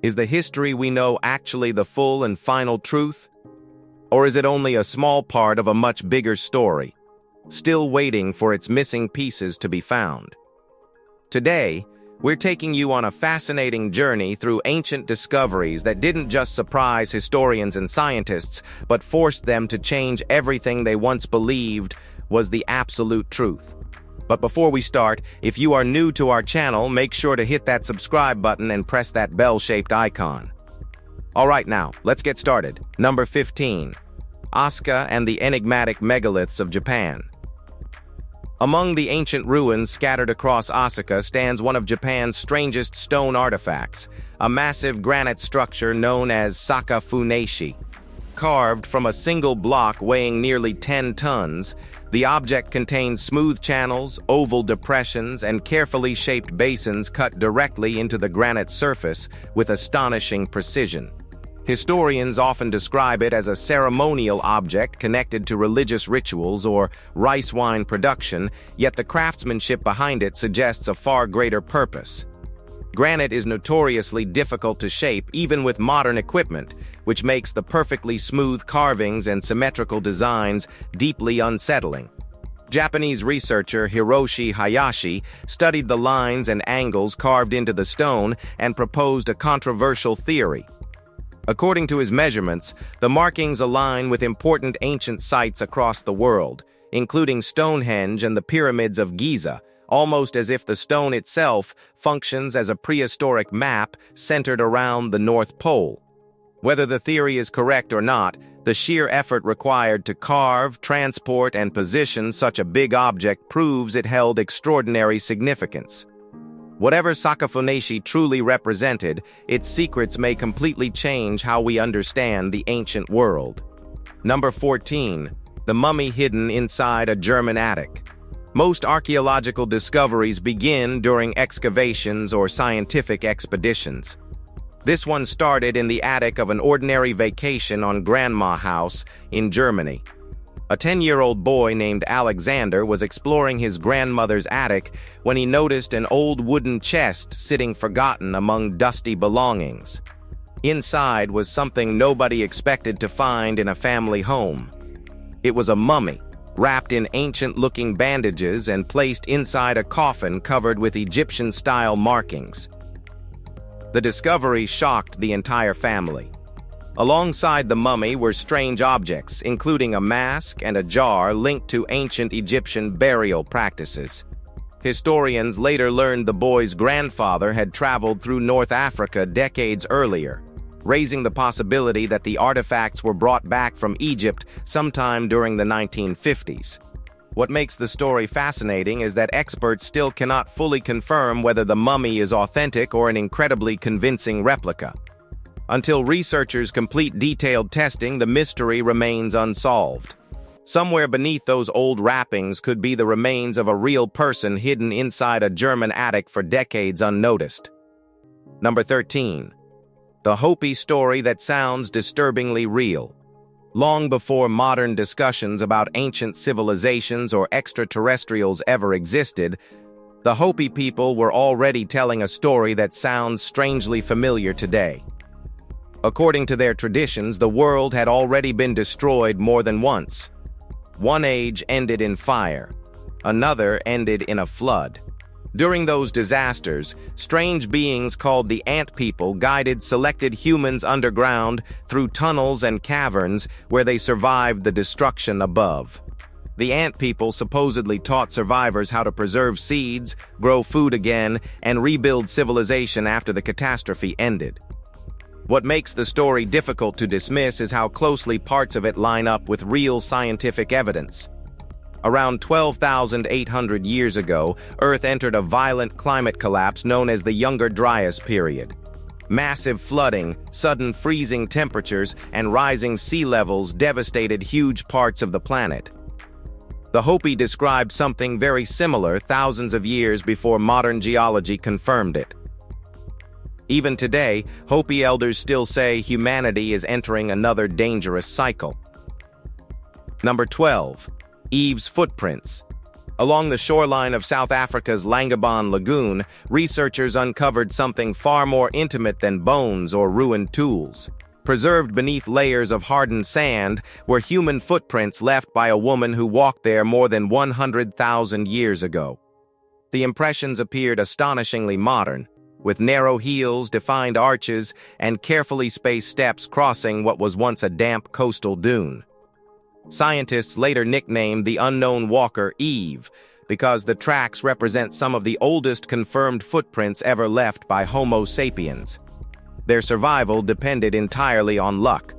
Is the history we know actually the full and final truth? Or is it only a small part of a much bigger story, still waiting for its missing pieces to be found? Today, we're taking you on a fascinating journey through ancient discoveries that didn't just surprise historians and scientists, but forced them to change everything they once believed was the absolute truth. But before we start, if you are new to our channel, make sure to hit that subscribe button and press that bell-shaped icon. Alright now, let's get started. Number 15. Asuka and the enigmatic megaliths of Japan. Among the ancient ruins scattered across Asuka stands one of Japan's strangest stone artifacts, a massive granite structure known as Sakafoni. Carved from a single block weighing nearly 10 tons, the object contains smooth channels, oval depressions, and carefully shaped basins cut directly into the granite surface with astonishing precision. Historians often describe it as a ceremonial object connected to religious rituals or rice wine production, yet the craftsmanship behind it suggests a far greater purpose. Granite is notoriously difficult to shape even with modern equipment, which makes the perfectly smooth carvings and symmetrical designs deeply unsettling. Japanese researcher Hiroshi Hayashi studied the lines and angles carved into the stone and proposed a controversial theory. According to his measurements, the markings align with important ancient sites across the world, including Stonehenge and the pyramids of Giza, almost as if the stone itself functions as a prehistoric map centered around the North Pole. Whether the theory is correct or not, the sheer effort required to carve, transport, and position such a big object proves it held extraordinary significance. Whatever Sakafoni truly represented, its secrets may completely change how we understand the ancient world. Number 14. The mummy hidden inside a German attic. Most archaeological discoveries begin during excavations or scientific expeditions. This one started in the attic of an ordinary vacation on Grandma House in Germany. A 10-year-old boy named Alexander was exploring his grandmother's attic when he noticed an old wooden chest sitting forgotten among dusty belongings. Inside was something nobody expected to find in a family home. It was a mummy, wrapped in ancient-looking bandages and placed inside a coffin covered with Egyptian-style markings. The discovery shocked the entire family. Alongside the mummy were strange objects, including a mask and a jar linked to ancient Egyptian burial practices. Historians later learned the boy's grandfather had traveled through North Africa decades earlier, raising the possibility that the artifacts were brought back from Egypt sometime during the 1950s. What makes the story fascinating is that experts still cannot fully confirm whether the mummy is authentic or an incredibly convincing replica. Until researchers complete detailed testing, the mystery remains unsolved. Somewhere beneath those old wrappings could be the remains of a real person hidden inside a German attic for decades unnoticed. Number 13. The Hopi story that sounds disturbingly real. Long before modern discussions about ancient civilizations or extraterrestrials ever existed, the Hopi people were already telling a story that sounds strangely familiar today. According to their traditions, the world had already been destroyed more than once. One age ended in fire, another ended in a flood. During those disasters, strange beings called the Ant People guided selected humans underground through tunnels and caverns where they survived the destruction above. The Ant People supposedly taught survivors how to preserve seeds, grow food again, and rebuild civilization after the catastrophe ended. What makes the story difficult to dismiss is how closely parts of it line up with real scientific evidence. Around 12,800 years ago, Earth entered a violent climate collapse known as the Younger Dryas period. Massive flooding, sudden freezing temperatures, and rising sea levels devastated huge parts of the planet. The Hopi described something very similar thousands of years before modern geology confirmed it. Even today, Hopi elders still say humanity is entering another dangerous cycle. Number 12. Eve's footprints. Along the shoreline of South Africa's Langebaan Lagoon, researchers uncovered something far more intimate than bones or ruined tools. Preserved beneath layers of hardened sand were human footprints left by a woman who walked there more than 100,000 years ago. The impressions appeared astonishingly modern, with narrow heels, defined arches, and carefully spaced steps crossing what was once a damp coastal dune. Scientists later nicknamed the unknown walker Eve because the tracks represent some of the oldest confirmed footprints ever left by Homo sapiens. Their survival depended entirely on luck.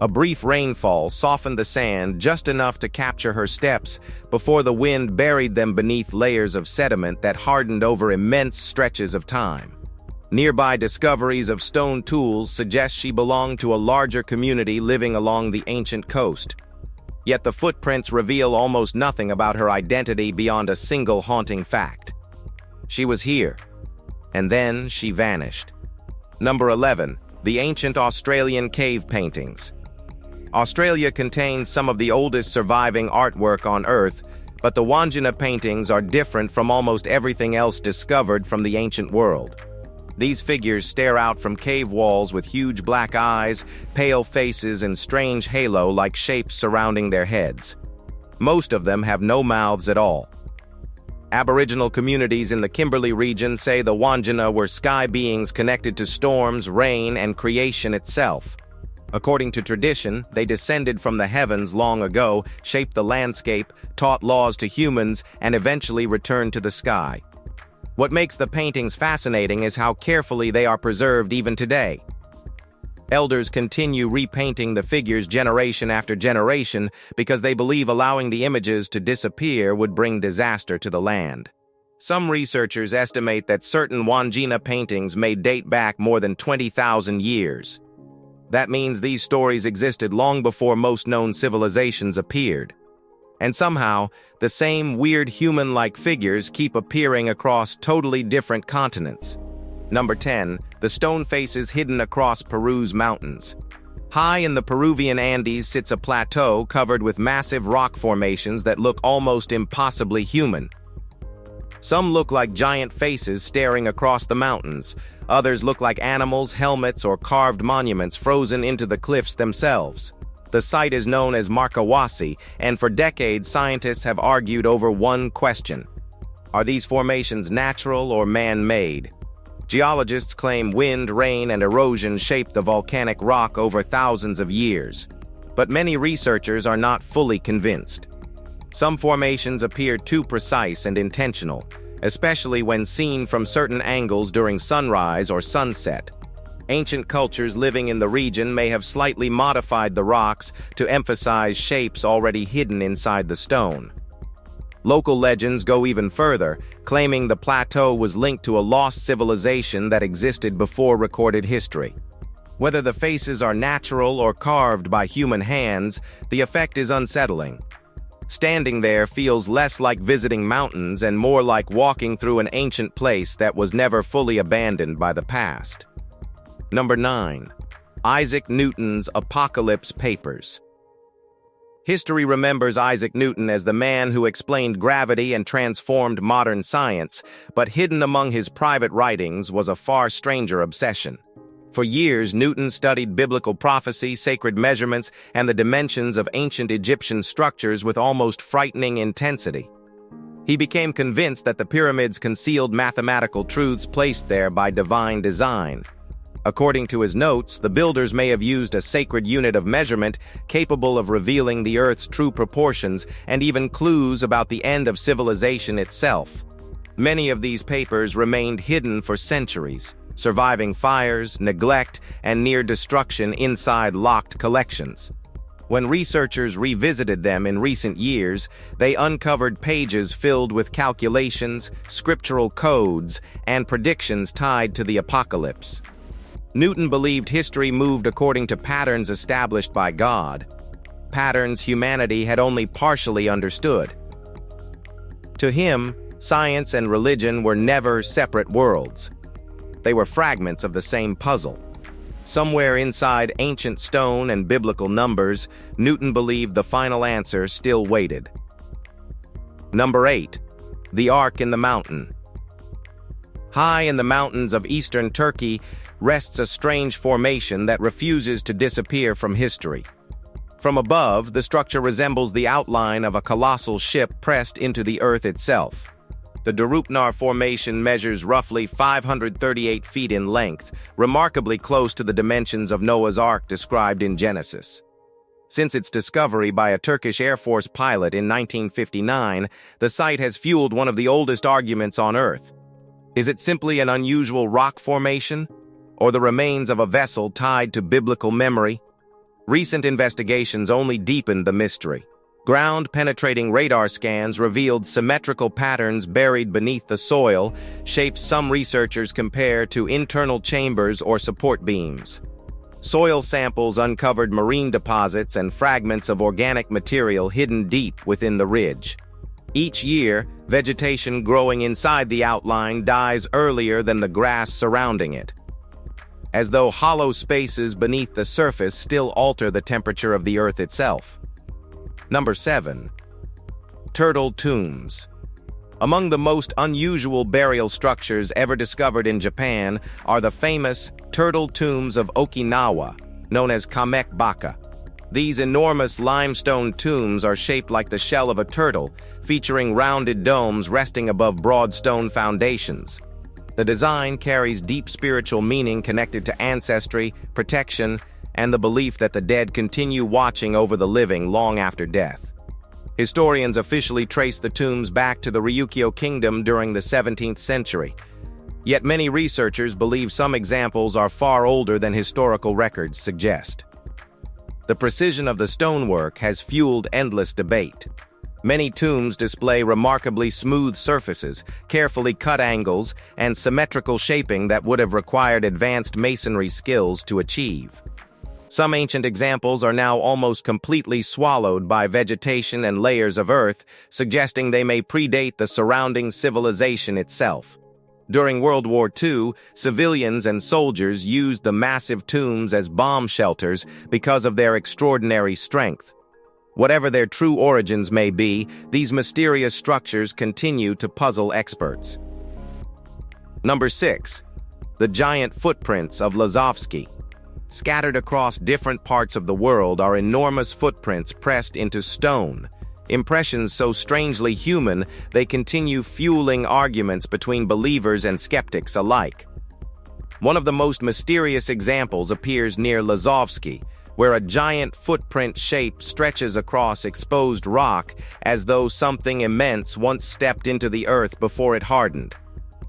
A brief rainfall softened the sand just enough to capture her steps before the wind buried them beneath layers of sediment that hardened over immense stretches of time. Nearby discoveries of stone tools suggest she belonged to a larger community living along the ancient coast. Yet the footprints reveal almost nothing about her identity beyond a single haunting fact. She was here, and then she vanished. Number 11. The ancient Australian cave paintings. Australia contains some of the oldest surviving artwork on Earth, but the Wandjina paintings are different from almost everything else discovered from the ancient world. These figures stare out from cave walls with huge black eyes, pale faces, and strange halo-like shapes surrounding their heads. Most of them have no mouths at all. Aboriginal communities in the Kimberley region say the Wandjina were sky beings connected to storms, rain, and creation itself. According to tradition, they descended from the heavens long ago, shaped the landscape, taught laws to humans, and eventually returned to the sky. What makes the paintings fascinating is how carefully they are preserved even today. Elders continue repainting the figures generation after generation because they believe allowing the images to disappear would bring disaster to the land. Some researchers estimate that certain Wandjina paintings may date back more than 20,000 years. That means these stories existed long before most known civilizations appeared. And somehow, the same weird human-like figures keep appearing across totally different continents. Number 10. The stone faces hidden across Peru's mountains. High in the Peruvian Andes sits a plateau covered with massive rock formations that look almost impossibly human. Some look like giant faces staring across the mountains. Others look like animals, helmets, or carved monuments frozen into the cliffs themselves. The site is known as Markawasi, and for decades scientists have argued over one question. Are these formations natural or man-made? Geologists claim wind, rain, and erosion shaped the volcanic rock over thousands of years. But many researchers are not fully convinced. Some formations appear too precise and intentional, especially when seen from certain angles during sunrise or sunset. Ancient cultures living in the region may have slightly modified the rocks to emphasize shapes already hidden inside the stone. Local legends go even further, claiming the plateau was linked to a lost civilization that existed before recorded history. Whether the faces are natural or carved by human hands, the effect is unsettling. Standing there feels less like visiting mountains and more like walking through an ancient place that was never fully abandoned by the past. Number 9. Isaac Newton's Apocalypse Papers. History remembers Isaac Newton as the man who explained gravity and transformed modern science, but hidden among his private writings was a far stranger obsession. For years, Newton studied biblical prophecy, sacred measurements, and the dimensions of ancient Egyptian structures with almost frightening intensity. He became convinced that the pyramids concealed mathematical truths placed there by divine design. According to his notes, the builders may have used a sacred unit of measurement capable of revealing the Earth's true proportions and even clues about the end of civilization itself. Many of these papers remained hidden for centuries, surviving fires, neglect, and near destruction inside locked collections. When researchers revisited them in recent years, they uncovered pages filled with calculations, scriptural codes, and predictions tied to the apocalypse. Newton believed history moved according to patterns established by God, patterns humanity had only partially understood. To him, science and religion were never separate worlds. They were fragments of the same puzzle. Somewhere inside ancient stone and biblical numbers, Newton believed the final answer still waited. Number 8. The Ark in the Mountain. High in the mountains of eastern Turkey rests a strange formation that refuses to disappear from history. From above, the structure resembles the outline of a colossal ship pressed into the earth itself. The Dorupnar Formation measures roughly 538 feet in length, remarkably close to the dimensions of Noah's Ark described in Genesis. Since its discovery by a Turkish Air Force pilot in 1959, the site has fueled one of the oldest arguments on Earth. Is it simply an unusual rock formation, or the remains of a vessel tied to biblical memory? Recent investigations only deepened the mystery. Ground-penetrating radar scans revealed symmetrical patterns buried beneath the soil, shapes some researchers compare to internal chambers or support beams. Soil samples uncovered marine deposits and fragments of organic material hidden deep within the ridge. Each year, vegetation growing inside the outline dies earlier than the grass surrounding it, as though hollow spaces beneath the surface still alter the temperature of the earth itself. Number 7. Turtle tombs. Among the most unusual burial structures ever discovered in Japan are the famous turtle tombs of Okinawa, known as Kamek Baka. These enormous limestone tombs are shaped like the shell of a turtle, featuring rounded domes resting above broad stone foundations. The design carries deep spiritual meaning connected to ancestry, protection, and the belief that the dead continue watching over the living long after death. Historians officially trace the tombs back to the Ryukyu Kingdom during the 17th century. Yet many researchers believe some examples are far older than historical records suggest. The precision of the stonework has fueled endless debate. Many tombs display remarkably smooth surfaces, carefully cut angles, and symmetrical shaping that would have required advanced masonry skills to achieve. Some ancient examples are now almost completely swallowed by vegetation and layers of earth, suggesting they may predate the surrounding civilization itself. During World War II, civilians and soldiers used the massive tombs as bomb shelters because of their extraordinary strength. Whatever their true origins may be, these mysterious structures continue to puzzle experts. Number 6. The giant footprints of Lazovsky. Scattered across different parts of the world are enormous footprints pressed into stone. Impressions so strangely human, they continue fueling arguments between believers and skeptics alike. One of the most mysterious examples appears near Lazovsky, where a giant footprint shape stretches across exposed rock as though something immense once stepped into the earth before it hardened.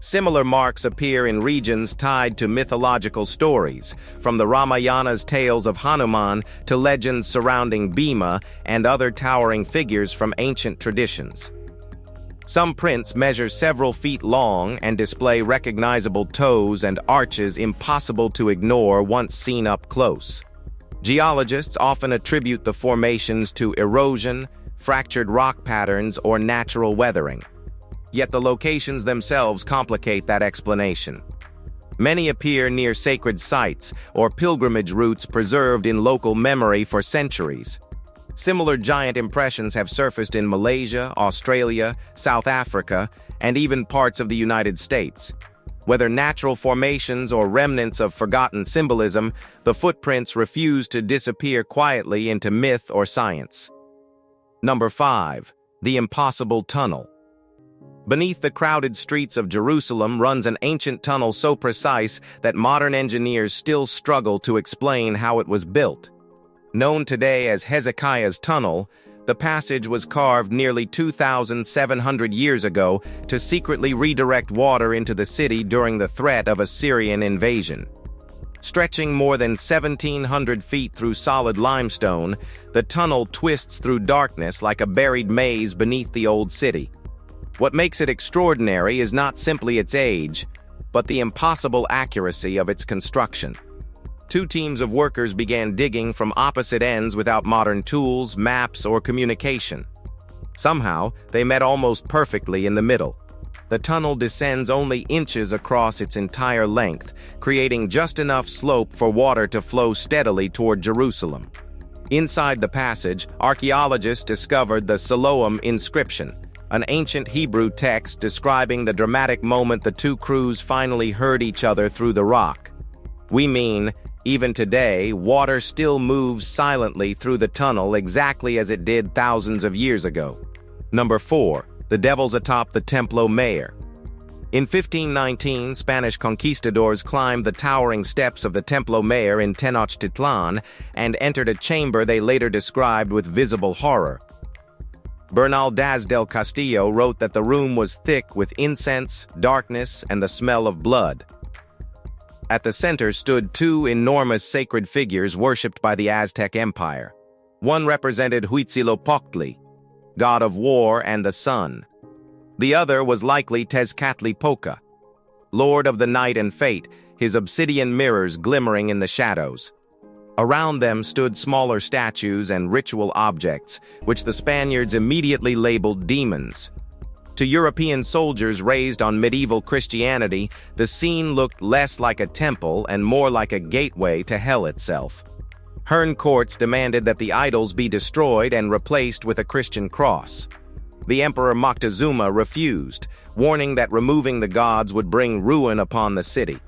Similar marks appear in regions tied to mythological stories, from the Ramayana's tales of Hanuman to legends surrounding Bhima and other towering figures from ancient traditions. Some prints measure several feet long and display recognizable toes and arches impossible to ignore once seen up close. Geologists often attribute the formations to erosion, fractured rock patterns, or natural weathering. Yet the locations themselves complicate that explanation. Many appear near sacred sites or pilgrimage routes preserved in local memory for centuries. Similar giant impressions have surfaced in Malaysia, Australia, South Africa, and even parts of the United States. Whether natural formations or remnants of forgotten symbolism, the footprints refuse to disappear quietly into myth or science. Number 5. The Impossible Tunnel. Beneath the crowded streets of Jerusalem runs an ancient tunnel so precise that modern engineers still struggle to explain how it was built. Known today as Hezekiah's Tunnel, the passage was carved nearly 2,700 years ago to secretly redirect water into the city during the threat of Assyrian invasion. Stretching more than 1,700 feet through solid limestone, the tunnel twists through darkness like a buried maze beneath the old city. What makes it extraordinary is not simply its age, but the impossible accuracy of its construction. Two teams of workers began digging from opposite ends without modern tools, maps, or communication. Somehow, they met almost perfectly in the middle. The tunnel descends only inches across its entire length, creating just enough slope for water to flow steadily toward Jerusalem. Inside the passage, archaeologists discovered the Siloam inscription, an ancient Hebrew text describing the dramatic moment the two crews finally heard each other through the rock. We mean, even today, water still moves silently through the tunnel exactly as it did thousands of years ago. Number 4. The devils atop the Templo Mayor. In 1519, Spanish conquistadors climbed the towering steps of the Templo Mayor in Tenochtitlan and entered a chamber they later described with visible horror. Bernaldez del Castillo wrote that the room was thick with incense, darkness, and the smell of blood. At the center stood two enormous sacred figures worshipped by the Aztec Empire. One represented Huitzilopochtli, god of war and the sun. The other was likely Tezcatlipoca, lord of the night and fate, his obsidian mirrors glimmering in the shadows. Around them stood smaller statues and ritual objects, which the Spaniards immediately labeled demons. To European soldiers raised on medieval Christianity, the scene looked less like a temple and more like a gateway to hell itself. Herne courts demanded that the idols be destroyed and replaced with a Christian cross. The Emperor Moctezuma refused, warning that removing the gods would bring ruin upon the city.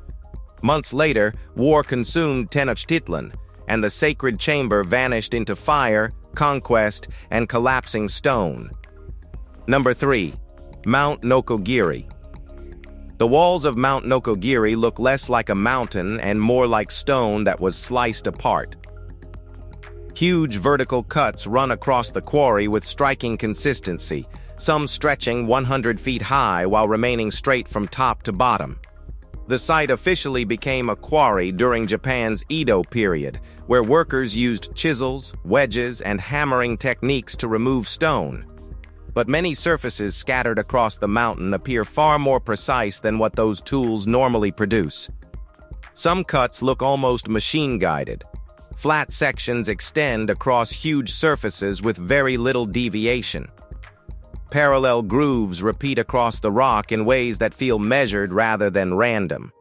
Months later, war consumed Tenochtitlan, and the sacred chamber vanished into fire, conquest, and collapsing stone. Number 3. Mount Noagiri. The walls of Mount Noagiri look less like a mountain and more like stone that was sliced apart. Huge vertical cuts run across the quarry with striking consistency, some stretching 100 feet high while remaining straight from top to bottom. The site officially became a quarry during Japan's Edo period, where workers used chisels, wedges, and hammering techniques to remove stone. But many surfaces scattered across the mountain appear far more precise than what those tools normally produce. Some cuts look almost machine-guided. Flat sections extend across huge surfaces with very little deviation. Parallel grooves repeat across the rock in ways that feel measured rather than random.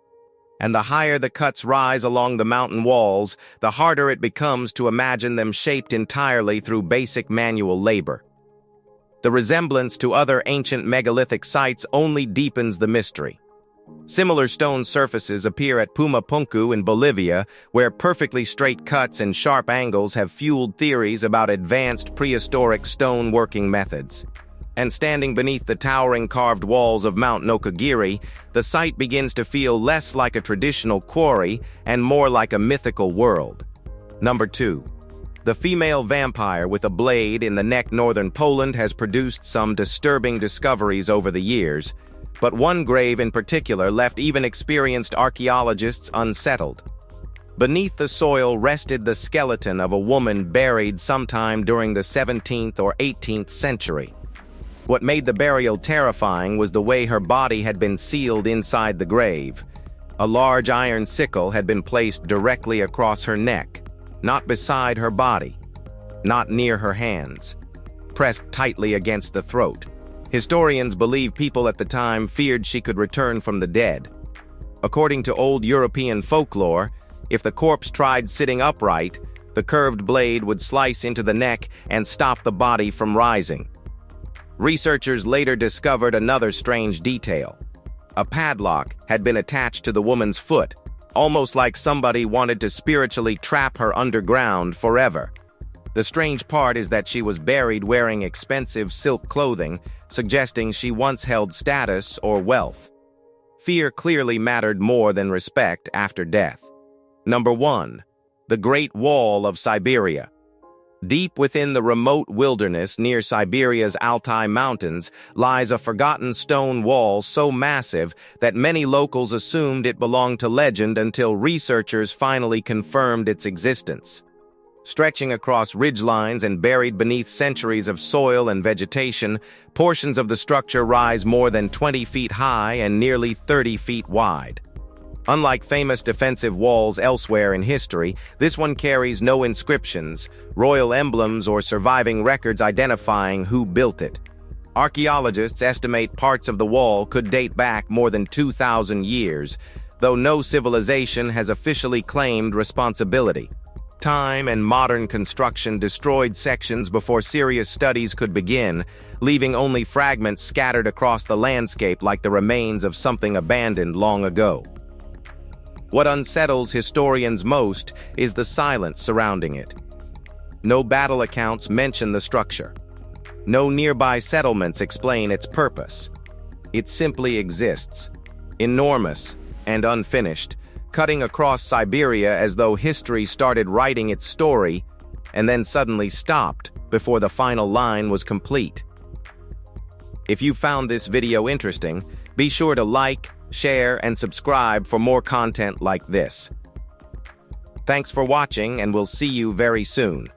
And the higher the cuts rise along the mountain walls, the harder it becomes to imagine them shaped entirely through basic manual labor. The resemblance to other ancient megalithic sites only deepens the mystery. Similar stone surfaces appear at Pumapunku in Bolivia, where perfectly straight cuts and sharp angles have fueled theories about advanced prehistoric stone working methods. And standing beneath the towering carved walls of Mount Noagiri, the site begins to feel less like a traditional quarry and more like a mythical world. Number 2. The female vampire with a blade in the neck. Northern Poland has produced some disturbing discoveries over the years, but one grave in particular left even experienced archaeologists unsettled. Beneath the soil rested the skeleton of a woman buried sometime during the 17th or 18th century. What made the burial terrifying was the way her body had been sealed inside the grave. A large iron sickle had been placed directly across her neck, not beside her body, not near her hands, pressed tightly against the throat. Historians believe people at the time feared she could return from the dead. According to old European folklore, if the corpse tried sitting upright, the curved blade would slice into the neck and stop the body from rising. Researchers later discovered another strange detail. A padlock had been attached to the woman's foot, almost like somebody wanted to spiritually trap her underground forever. The strange part is that she was buried wearing expensive silk clothing, suggesting she once held status or wealth. Fear clearly mattered more than respect after death. Number 1. The Great Wall of Siberia. Deep within the remote wilderness near Siberia's Altai Mountains lies a forgotten stone wall so massive that many locals assumed it belonged to legend until researchers finally confirmed its existence. Stretching across ridgelines and buried beneath centuries of soil and vegetation, portions of the structure rise more than 20 feet high and nearly 30 feet wide. Unlike famous defensive walls elsewhere in history, this one carries no inscriptions, royal emblems, or surviving records identifying who built it. Archaeologists estimate parts of the wall could date back more than 2,000 years, though no civilization has officially claimed responsibility. Time and modern construction destroyed sections before serious studies could begin, leaving only fragments scattered across the landscape like the remains of something abandoned long ago. What unsettles historians most is the silence surrounding it. No battle accounts mention the structure. No nearby settlements explain its purpose. It simply exists, enormous and unfinished, cutting across Siberia as though history started writing its story and then suddenly stopped before the final line was complete. If you found this video interesting, be sure to like, share, and subscribe for more content like this. Thanks for watching, and we'll see you very soon.